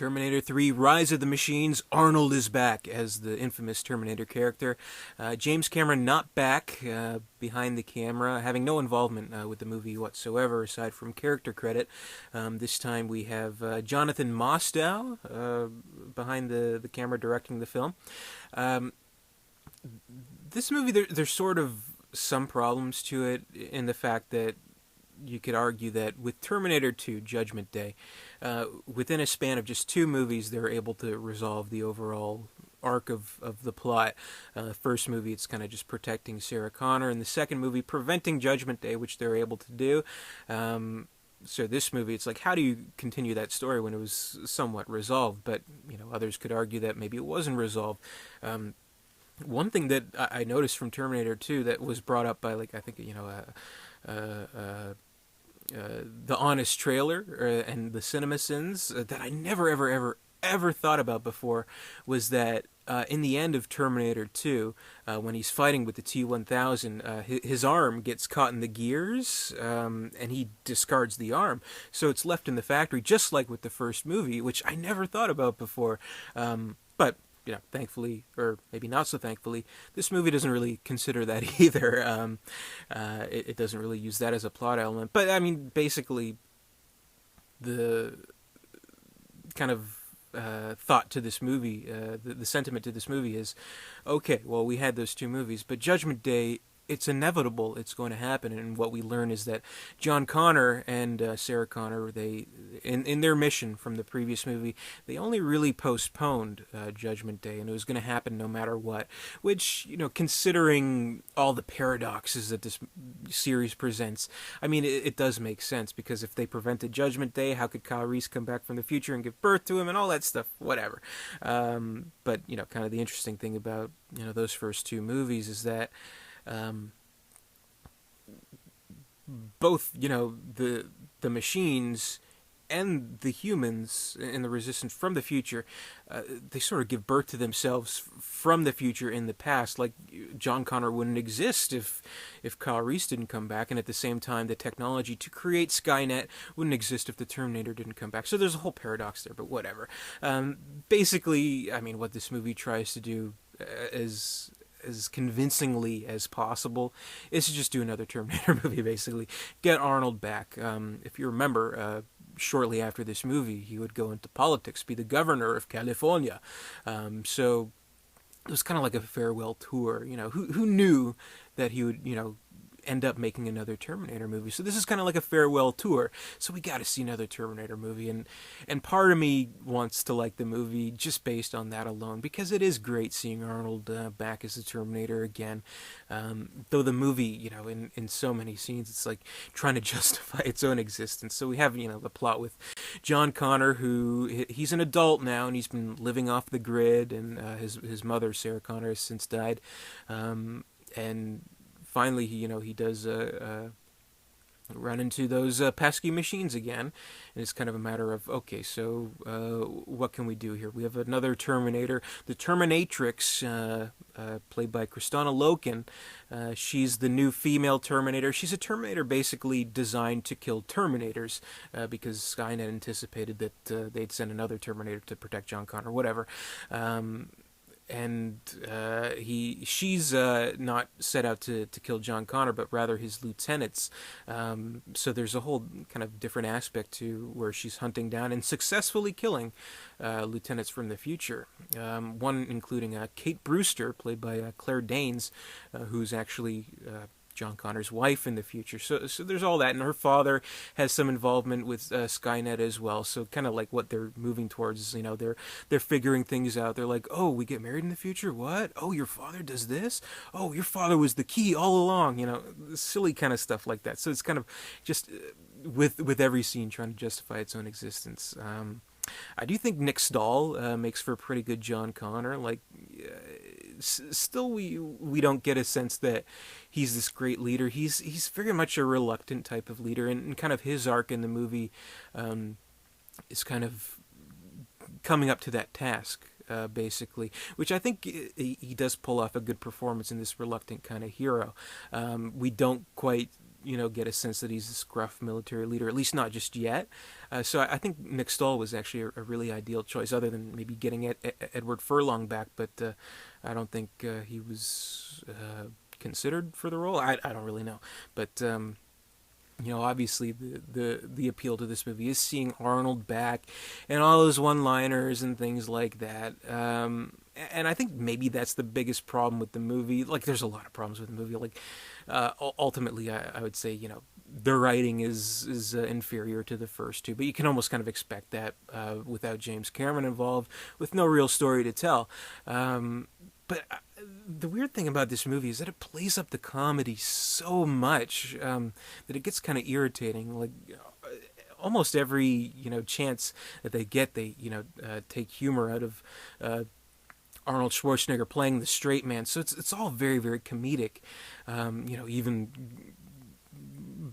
Terminator 3 Rise of the Machines, Arnold is back as the infamous Terminator character. James Cameron not back behind the camera, having no involvement with the movie whatsoever aside from character credit. This time we have Jonathan Mostow behind the camera directing the film. This movie, there's sort of some problems to it in the fact that you could argue that with Terminator 2, Judgment Day, within a span of just two movies, they're able to resolve the overall arc of the plot. First movie, it's kind of just protecting Sarah Connor. In the second movie, preventing Judgment Day, which they're able to do. So this movie, it's like, how do you continue that story when it was somewhat resolved? But, others could argue that maybe it wasn't resolved. One thing that I noticed from Terminator 2 that was brought up by, I think, the Honest Trailer and the CinemaSins that I never, ever thought about before was that in the end of Terminator 2, when he's fighting with the T-1000, his arm gets caught in the gears, and he discards the arm. So it's left in the factory, just like with the first movie, which I never thought about before. But thankfully, or maybe not so thankfully, this movie doesn't really consider that either. It doesn't really use that as a plot element. But, I mean, basically, the kind of thought to this movie, the sentiment to this movie is, okay, well, we had those two movies, but Judgment Day, it's inevitable it's going to happen. And what we learn is that John Connor and Sarah Connor, they in their mission from the previous movie, they only really postponed Judgment Day, and it was going to happen no matter what. Which, considering all the paradoxes that this series presents, I mean, it does make sense, because if they prevented Judgment Day, how could Kyle Reese come back from the future and give birth to him and all that stuff? Whatever. But kind of the interesting thing about those first two movies is that both the machines and the humans in the Resistance from the future, they sort of give birth to themselves from the future in the past. Like, John Connor wouldn't exist if Kyle Reese didn't come back, and at the same time the technology to create Skynet wouldn't exist if the Terminator didn't come back. So there's a whole paradox there, but whatever. Basically, I mean, what this movie tries to do is as convincingly as possible is to just do another Terminator movie, basically. Get Arnold back. If you remember, shortly after this movie, he would go into politics, be the governor of California. So it was kind of like a farewell tour. Who knew that he would, end up making another Terminator movie? So this is kind of like a farewell tour. So we got to see another Terminator movie, and part of me wants to like the movie just based on that alone, because it is great seeing Arnold back as the Terminator again. Though the movie, in so many scenes, it's like trying to justify its own existence. So we have, the plot with John Connor, who he's an adult now, and he's been living off the grid, and his mother, Sarah Connor, has since died, and finally, he does run into those pesky machines again, and it's kind of a matter of, okay, so what can we do here? We have another Terminator, the Terminatrix, played by Kristanna Loken. She's the new female Terminator. She's a Terminator basically designed to kill Terminators, because Skynet anticipated that they'd send another Terminator to protect John Connor, whatever. And she's not set out to kill John Connor, but rather his lieutenants. So there's a whole kind of different aspect to where she's hunting down and successfully killing lieutenants from the future. One including Kate Brewster, played by Claire Danes, who's actually John Connor's wife in the future. So there's all that, and her father has some involvement with Skynet as well. So kind of like what they're moving towards is, they're figuring things out. They're like, oh, we get married in the future? What? Oh, your father does this? Oh, your father was the key all along. Silly kind of stuff like that. So it's kind of just with every scene trying to justify its own existence. I do think Nick Stahl makes for a pretty good John Connor. Still, we don't get a sense that he's this great leader. He's very much a reluctant type of leader, and kind of his arc in the movie is kind of coming up to that task, basically, which I think he does pull off a good performance in this reluctant kind of hero. We don't quite get a sense that he's this gruff military leader, at least not just yet. So I think Nick Stahl was actually a really ideal choice, other than maybe getting Edward Furlong back, but I don't think he was considered for the role. I don't really know, but obviously the appeal to this movie is seeing Arnold back and all those one-liners and things like that. And I think maybe that's the biggest problem with the movie. Like, there's a lot of problems with the movie. Like, ultimately, I would say, the writing is inferior to the first two, but you can almost kind of expect that without James Cameron involved, with no real story to tell. But the weird thing about this movie is that it plays up the comedy so much that it gets kind of irritating. Like, almost every chance that they get, they take humor out of Arnold Schwarzenegger playing the straight man. So it's all very, very comedic. Even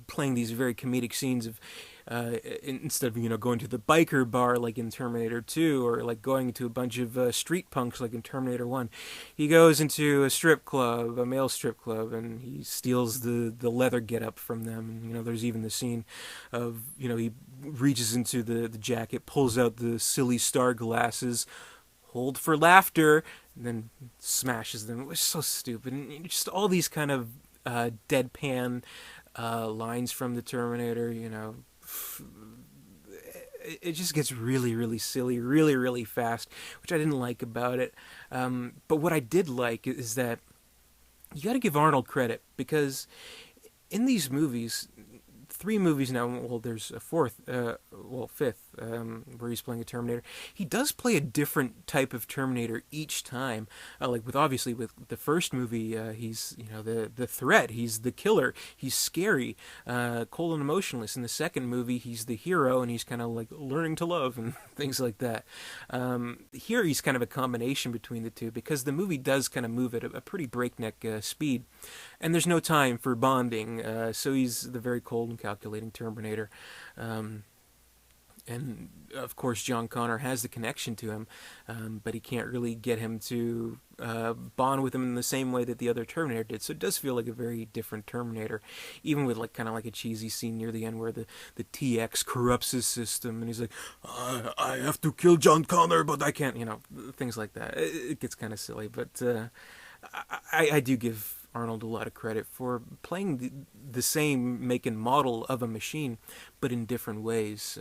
playing these very comedic scenes of instead of going to the biker bar like in Terminator 2, or like going to a bunch of street punks like in Terminator 1, he goes into a strip club, a male strip club, and he steals the leather getup from them. And, there's even the scene of he reaches into the jacket, pulls out the silly star glasses, hold for laughter, and then smashes them. It was so stupid, and just all these kind of deadpan lines from the Terminator. It just gets really, really silly, really, really fast, which I didn't like about it. But what I did like is that you got to give Arnold credit, because in these movies, 3 movies now. Well, there's a fifth, where he's playing a Terminator. He does play a different type of Terminator each time. Like obviously with the first movie, he's the threat. He's the killer. He's scary, cold and emotionless. In the second movie, he's the hero, and he's kind of like learning to love and things like that. Here, he's kind of a combination between the two, because the movie does kind of move at a pretty breakneck speed, and there's no time for bonding. So he's the very cold and calculating Terminator. And of course, John Connor has the connection to him, but he can't really get him to bond with him in the same way that the other Terminator did. So it does feel like a very different Terminator, even with like kind of like a cheesy scene near the end where the TX corrupts his system, and he's like, I have to kill John Connor, but I can't, things like that. It gets kind of silly, but I do give Arnold a lot of credit for playing the same make and model of a machine, but in different ways.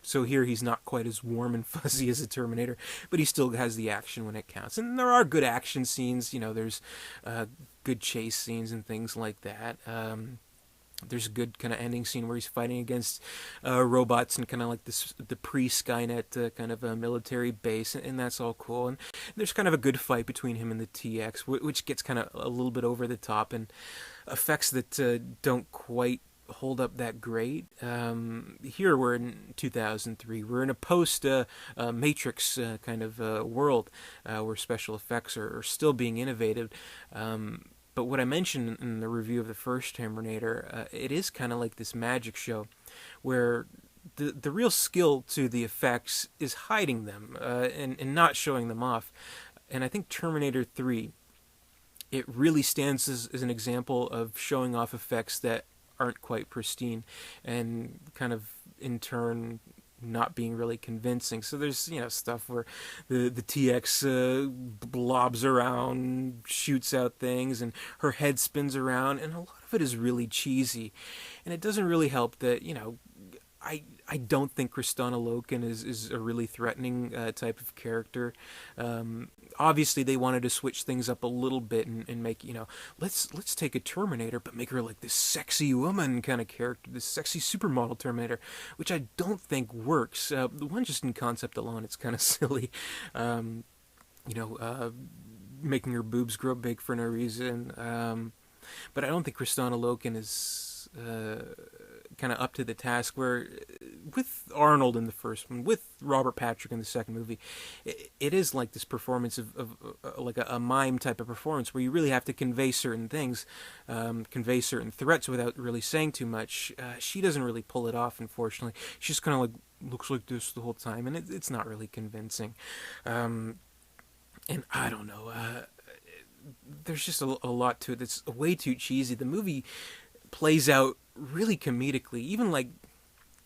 So here he's not quite as warm and fuzzy as a Terminator, but he still has the action when it counts. And there are good action scenes. There's good chase scenes and things like that. There's a good kind of ending scene where he's fighting against robots and kind of like the pre-Skynet kind of a military base, and that's all cool. And there's kind of a good fight between him and the TX, which gets kind of a little bit over the top, and effects that don't quite hold up that great. Here we're in 2003. We're in a post-Matrix kind of world where special effects are still being innovated. But what I mentioned in the review of the first Terminator, it is kind of like this magic show where the real skill to the effects is hiding them and not showing them off. And I think Terminator 3, it really stands as an example of showing off effects that aren't quite pristine, and kind of in turn not being really convincing. So there's stuff where the TX blobs around, shoots out things, and her head spins around, and a lot of it is really cheesy, and it doesn't really help that I don't think Kristana Loken is a really threatening type of character. Obviously, they wanted to switch things up a little bit and make, let's take a Terminator, but make her like this sexy woman kind of character, this sexy supermodel Terminator, which I don't think works. The one just in concept alone, it's kind of silly. Making her boobs grow big for no reason. But I don't think Kristana Loken is kind of up to the task, where with Arnold in the first one, with Robert Patrick in the second movie, it is like this performance of like a mime type of performance, where you really have to convey certain things, convey certain threats without really saying too much. She doesn't really pull it off, unfortunately. She's kind of like looks like this the whole time, and it's not really convincing. And I don't know, there's just a lot to it that's way too cheesy. The movie plays out really comedically. Even like,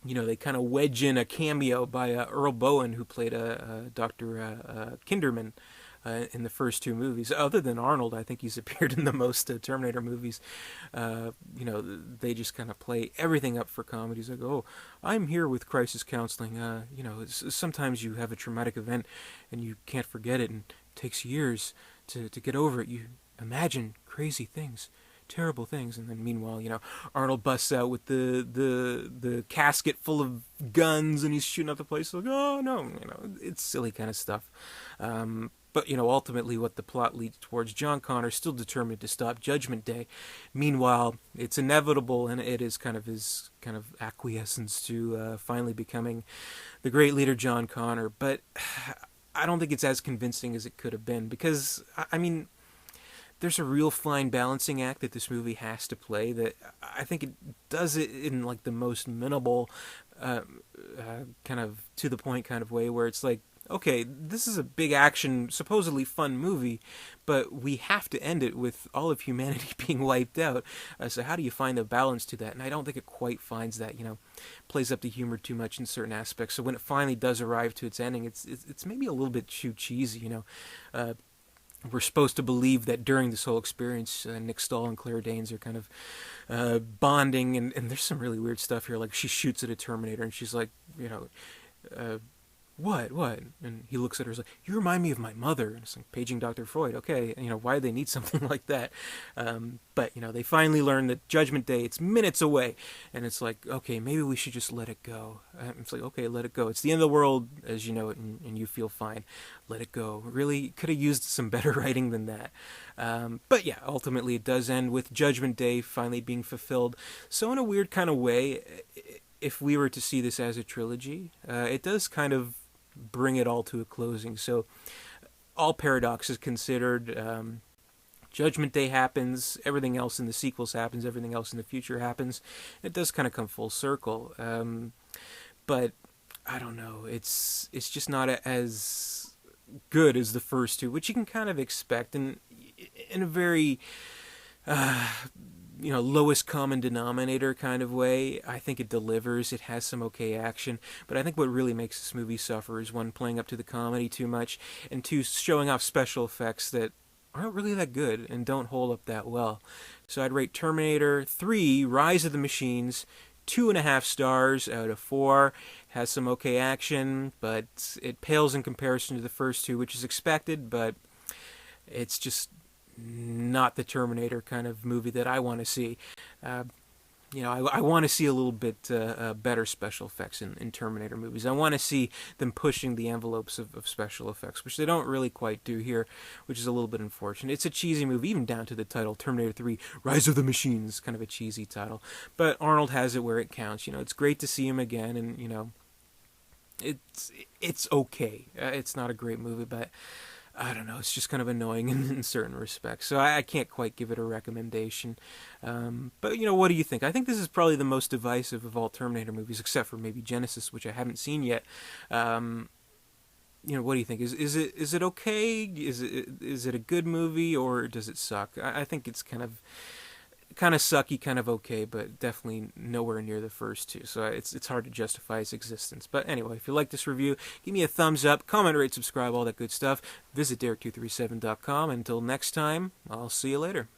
they kind of wedge in a cameo by Earl Bowen, who played Dr. Kinderman in the first two movies. Other than Arnold, I think he's appeared in the most Terminator movies. They just kind of play everything up for comedy. He's like, oh, I'm here with crisis counseling. Sometimes you have a traumatic event and you can't forget it, and it takes years to get over it. You imagine crazy things, terrible things, and then meanwhile, Arnold busts out with the casket full of guns, and he's shooting up the place. Like, oh no, it's silly kind of stuff. But ultimately, what the plot leads towards, John Connor still determined to stop Judgment Day. Meanwhile, it's inevitable, and it is kind of his kind of acquiescence to finally becoming the great leader, John Connor. But I don't think it's as convincing as it could have been, because I mean, there's a real fine balancing act that this movie has to play, that I think it does it in like the most minimal, kind of to the point kind of way, where it's like, okay, this is a big action, supposedly fun movie, but we have to end it with all of humanity being wiped out. So how do you find the balance to that? And I don't think it quite finds that, plays up the humor too much in certain aspects. So when it finally does arrive to its ending, it's maybe a little bit too cheesy, We're supposed to believe that during this whole experience, Nick Stahl and Claire Danes are kind of bonding, and there's some really weird stuff here. Like, she shoots at a Terminator, and she's like, what? And he looks at her and is like, you remind me of my mother. And it's like, paging Dr. Freud. Okay, why do they need something like that? But, they finally learn that Judgment Day, it's minutes away. And it's like, okay, maybe we should just let it go. It's like, okay, let it go. It's the end of the world as you know it, and you feel fine. Let it go. Really could have used some better writing than that. But yeah, ultimately it does end with Judgment Day finally being fulfilled. So in a weird kind of way, if we were to see this as a trilogy, it does kind of bring it all to a closing. So all paradoxes considered, Judgment Day happens, everything else in the sequels happens, everything else in the future happens. It does kind of come full circle. But I don't know, it's just not as good as the first two, which you can kind of expect in a very lowest common denominator kind of way. I think it delivers. It has some okay action, but I think what really makes this movie suffer is, one, playing up to the comedy too much, and two, showing off special effects that aren't really that good and don't hold up that well. So I'd rate Terminator 3, Rise of the Machines, 2.5 stars out of 4. Has some okay action, but it pales in comparison to the first two, which is expected, but it's just not the Terminator kind of movie that I want to see. I want to see a little bit better special effects in Terminator movies. I want to see them pushing the envelopes of special effects, which they don't really quite do here, which is a little bit unfortunate. It's a cheesy movie, even down to the title, Terminator 3, Rise of the Machines, kind of a cheesy title. But Arnold has it where it counts. It's great to see him again, and, it's okay. It's not a great movie, but I don't know, it's just kind of annoying in certain respects. So I can't quite give it a recommendation. But, what do you think? I think this is probably the most divisive of all Terminator movies, except for maybe Genesis, which I haven't seen yet. What do you think? Is it okay? Is it a good movie, or does it suck? I think it's kind of sucky, kind of okay, but definitely nowhere near the first two. So it's hard to justify its existence. But anyway, if you like this review, give me a thumbs up, comment, rate, subscribe, all that good stuff. Visit Derek237.com. Until next time, I'll see you later.